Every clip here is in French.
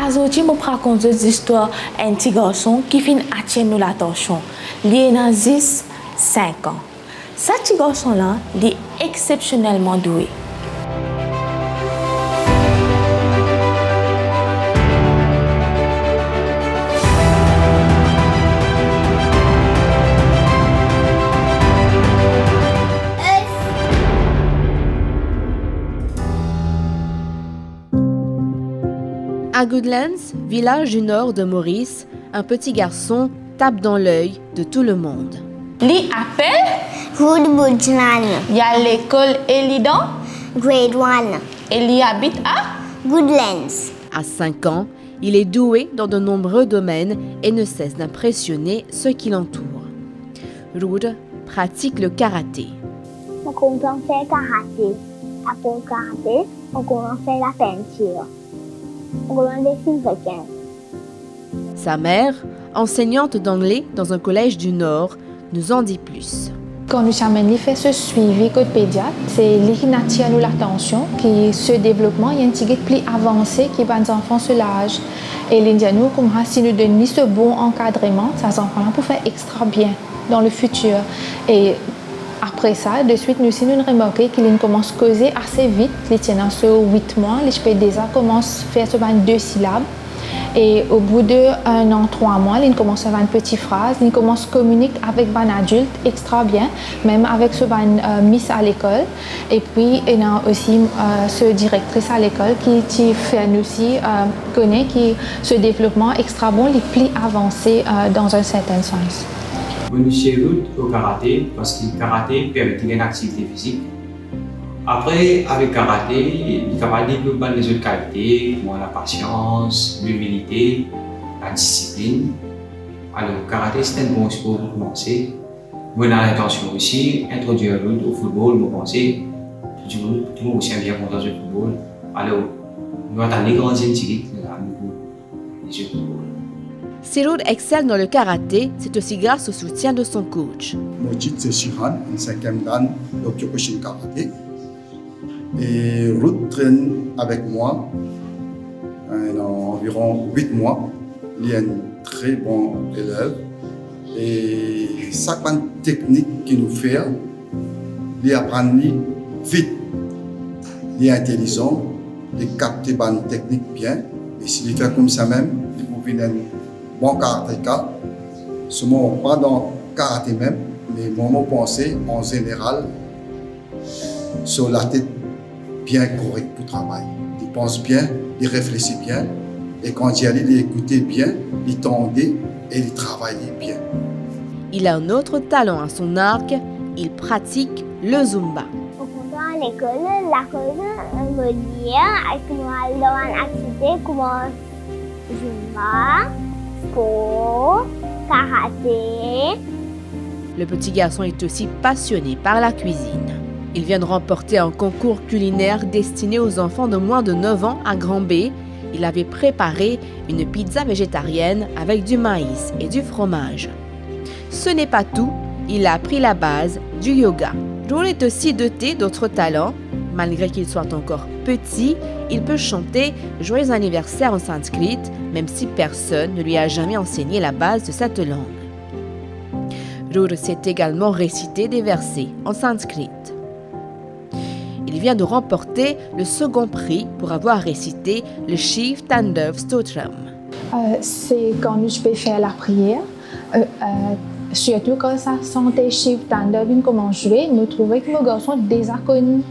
Aujourd'hui, je vais raconter l'histoire d'un petit garçon qui finit attirer nous l'attention. Il a 5 ans. Ce petit garçon-là, il est exceptionnellement doué. À Goodlands, village du nord de Maurice, un petit garçon tape dans l'œil de tout le monde. Il appelle Woodbudgeland, il y a l'école Elidan Grade 1, et il habite à Goodlands. À 5 ans, il est doué dans de nombreux domaines et ne cesse d'impressionner ceux qui l'entourent. Ruud pratique le karaté. On commence à faire karaté. Après le karaté, on commence à faire la peinture. On commence à dessiner. Sa mère, enseignante d'anglais dans un collège du Nord, nous en dit plus. Quand nous avons fait ce suivi côté pédiatre, c'est lui qui attire l'attention, qui ce développement il y a un petit peu plus avancé qui va les enfants sur l'âge. Et l'indiano comme si nous donnons ce bon encadrement, ces enfants-là pour faire extra bien dans le futur. Et après ça, de suite, nous avons remarqué qu'il commence à causer assez vite. Il tient sur 8 mois, il peut déjà commencer à faire ce 2 syllabes. Et au bout de 1 an, 3 mois, il commence à faire une petite phrase, il commence à communiquer avec un adulte extra bien, même avec ce miss à l'école. Et puis, il y a aussi ce directrice à l'école qui fait nous aussi connaît qui ce développement extra bon, il est plus avancé dans un certain sens. Je suis Ruud au karaté parce que le karaté permet une activité physique. Après, avec le karaté, il est capable de développer les autres qualités, comme la patience, l'humilité, la discipline. Alors, le karaté, c'est un bon sport pour commencer. Moi, j'ai l'intention aussi d'introduire Ruud au football, je pense. Tout le monde aussi bien content du football. Alors, nous avons les grands équipes de football. Si Ruud excelle dans le karaté, c'est aussi grâce au soutien de son coach. Mon titre c'est Shihan, en 5e dan au Kyokushin Karaté. Et Ruud traîne avec moi environ 8 mois. Il est un très bon élève. Et chaque technique qu'il nous fait, il apprend vite. Il est intelligent, il capte les techniques bien. Et s'il fait comme ça même, il peut devenir un bon karatéka. Souvent, pas dans le karaté même, mais mon pensée en général sur la tête bien correcte pour travailler. Il pense bien, il réfléchit bien, et quand il allait, il écoutait bien, il tendait et il travaillait bien. Il a un autre talent à son arc, il pratique le Zumba. Au fond, à l'école me dit que nous allons une activité comme Zumba, sport, karaté. Le petit garçon est aussi passionné par la cuisine. Il vient de remporter un concours culinaire destiné aux enfants de moins de 9 ans à Grand-B. Il avait préparé une pizza végétarienne avec du maïs et du fromage. Ce n'est pas tout, il a appris la base du yoga. Ruud est aussi doté d'autres talents. Malgré qu'il soit encore petit, il peut chanter « Joyeux anniversaire » en sanskrit, même si personne ne lui a jamais enseigné la base de cette langue. Ruud sait également réciter des versets en sanskrit. Il vient de remporter le second prix pour avoir récité le Shiv Tandava Stotram. C'est quand je peux faire la prière. Surtout quand ça sentait Shiv Tandava commence à jouer, nous trouvons que nos garçons déjà connu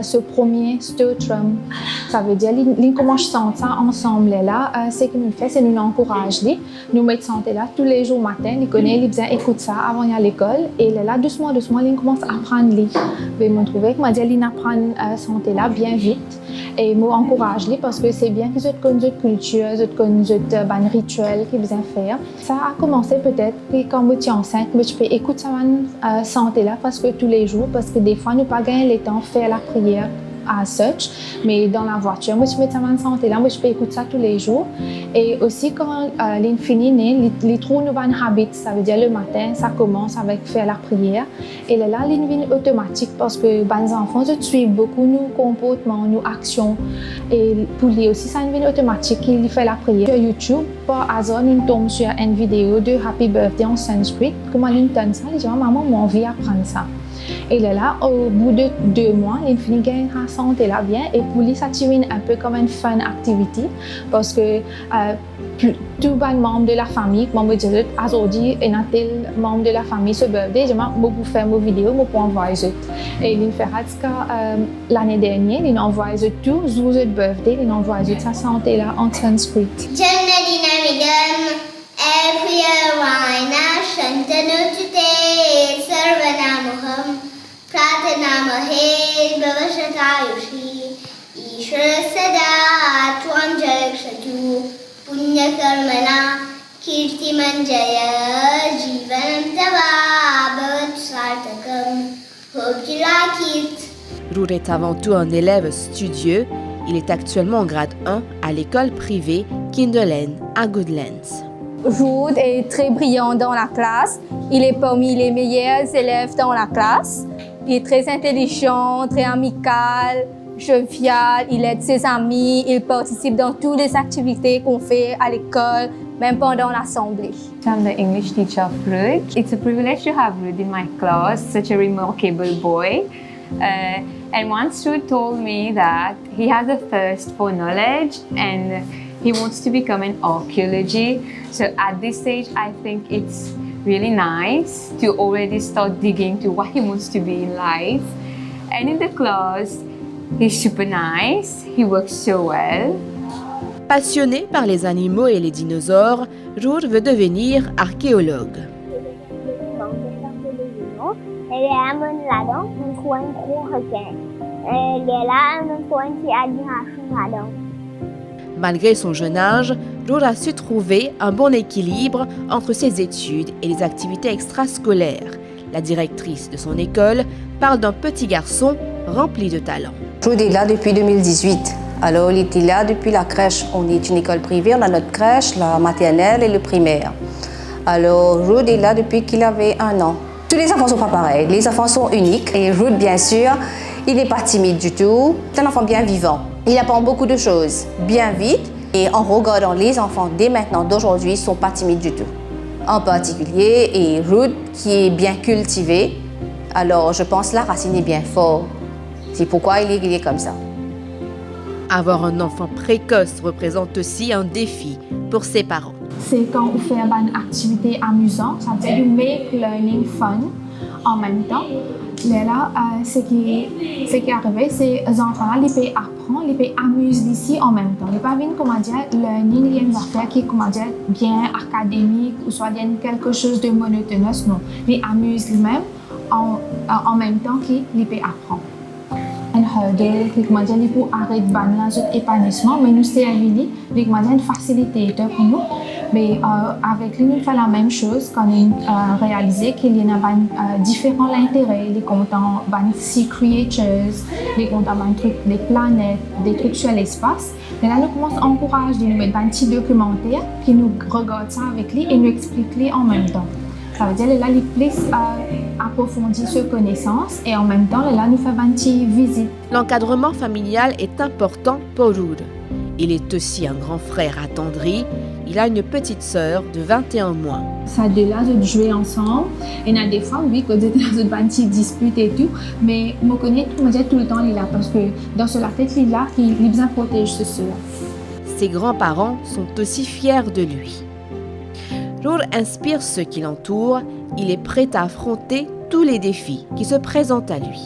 ce premier Stotram. Ça veut dire qu'ils commencent à sentir ensemble là. Ce que nous faisons, c'est nous encourager. Nous mettons santé là tous les jours matin. Ils connaissent, ils besoin écouter ça avant d'aller à l'école. Et là, doucement, ils commencent à apprendre. Mais nous trouvons que moi, ils apprennent santé là bien vite. Et nous encourageons parce que c'est bien qu'ils aient une culture, qu'ils aient un rituel qu'ils besoin faire. Ça a commencé peut-être quand je suis enceinte, mais je peux écouter ça santé là parce que tous les jours, parce que des fois nous pas gagner le temps de faire la prière as such, mais dans la voiture, moi, je mets ça en santé là, moi, je peux écouter ça tous les jours. Et aussi, quand l'infini, les trous nous van habit, ça veut dire le matin, ça commence avec faire la prière. Et là, l'infini automatique parce que les enfants se suivent beaucoup nos comportements, nos actions. Et pour lui aussi, ça une automatique, il fait la prière. Sur YouTube, par hasard, nous tombons sur une vidéo de Happy Birthday en sanskrit. Comment il entend ça? Les gens, maman, moi, envie d'apprendre ça. Et là, au bout de 2 mois, l'infini gagne sa santé là bien. Et pour lui, ça termine un peu comme une fun activity parce que tout les membres de la famille, comme je disais, aujourd'hui, et tel membre de la famille ce birthday, je vais faire mes vidéos, je vais envoyer. Et il fait l'année dernière, il envoie tout, le birthday, il envoie sa santé là en sanskrit. Roor est avant tout un élève studieux. Il est actuellement en grade 1 à l'école privée Kinderland à Goodlands. Roor est très brillant dans la classe. Il est parmi les meilleurs élèves dans la classe. Il est très intelligent, très amical, jovial. Il aide ses amis. Il participe dans toutes les activités qu'on fait à l'école, même pendant l'assemblée. I'm the English teacher of Roor. It's a privilege to have Roor in my class, such a remarkable boy. And once Roor told me that he has a thirst for knowledge and he wants to become an archaeology. So at this stage, I think it's really nice to already start digging to what he wants to be in life. And in the class, he's super nice. He works so well. Passionné par les animaux et les dinosaures, Roor veut devenir archéologue. Et là, on voit un gros requin. Et là, on voit une petite admiration là-dedans. Malgré son jeune âge, Roor a su trouver un bon équilibre entre ses études et les activités extrascolaires. La directrice de son école parle d'un petit garçon rempli de talent. Roor est là depuis 2018. Alors, il était là depuis la crèche. On est une école privée, on a notre crèche, la maternelle et le primaire. Alors, Roor est là depuis qu'il avait 1 an. Tous les enfants ne sont pas pareils, les enfants sont uniques. Et Roor, bien sûr, il n'est pas timide du tout. C'est un enfant bien vivant. Il apprend beaucoup de choses bien vite. Et en regardant les enfants dès maintenant, d'aujourd'hui, ils ne sont pas timides du tout. En particulier, et Roor, qui est bien cultivé. Alors, je pense que la racine est bien forte. C'est pourquoi il est comme ça. Avoir un enfant précoce représente aussi un défi pour ses parents. C'est quand on fait une activité amusante, ça veut dire you make learning fun en même temps. Là, ce qui est arrivé, c'est que les enfants ils peuvent apprendre, ils peuvent amuser ici en même temps. Ils peuvent venir, comment dire, learning, il y a une affaire qui est, comment dire, bien académique ou soit quelque chose de monotonous, non. Ils amusent eux-mêmes en même temps qu'ils peuvent apprendre. Un hurdle, comment dire, pour arrêter de épanouissement, mais nous, c'est une facilitateur pour nous. Mais avec lui, nous faisons la même chose quand on a réalisé qu'il y a différents intérêts, les contents, sea creatures, les contents, des planètes, des trucs sur l'espace. Et là, nous commençons à encourager, nous mettre un petit documentaire qui nous regarde ça avec lui et nous explique lui en même temps. Ça veut dire que là, il plus approfondit ses connaissances et en même temps, là, nous faisons une petite visite. L'encadrement familial est important pour Roor. Il est aussi un grand frère attendri. Il a une petite sœur de 21 mois. Ça de là de jouer ensemble. Et il y a des fois, oui, quand on est dans une petite dispute et tout, mais je connais tout le temps, il est là parce que dans la tête, il est là, il a besoin de protéger ce soeur. Ses grands-parents sont aussi fiers de lui. Roor inspire ceux qui l'entourent. Il est prêt à affronter tous les défis qui se présentent à lui.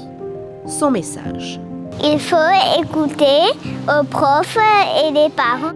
Son message. Il faut écouter aux profs et les parents.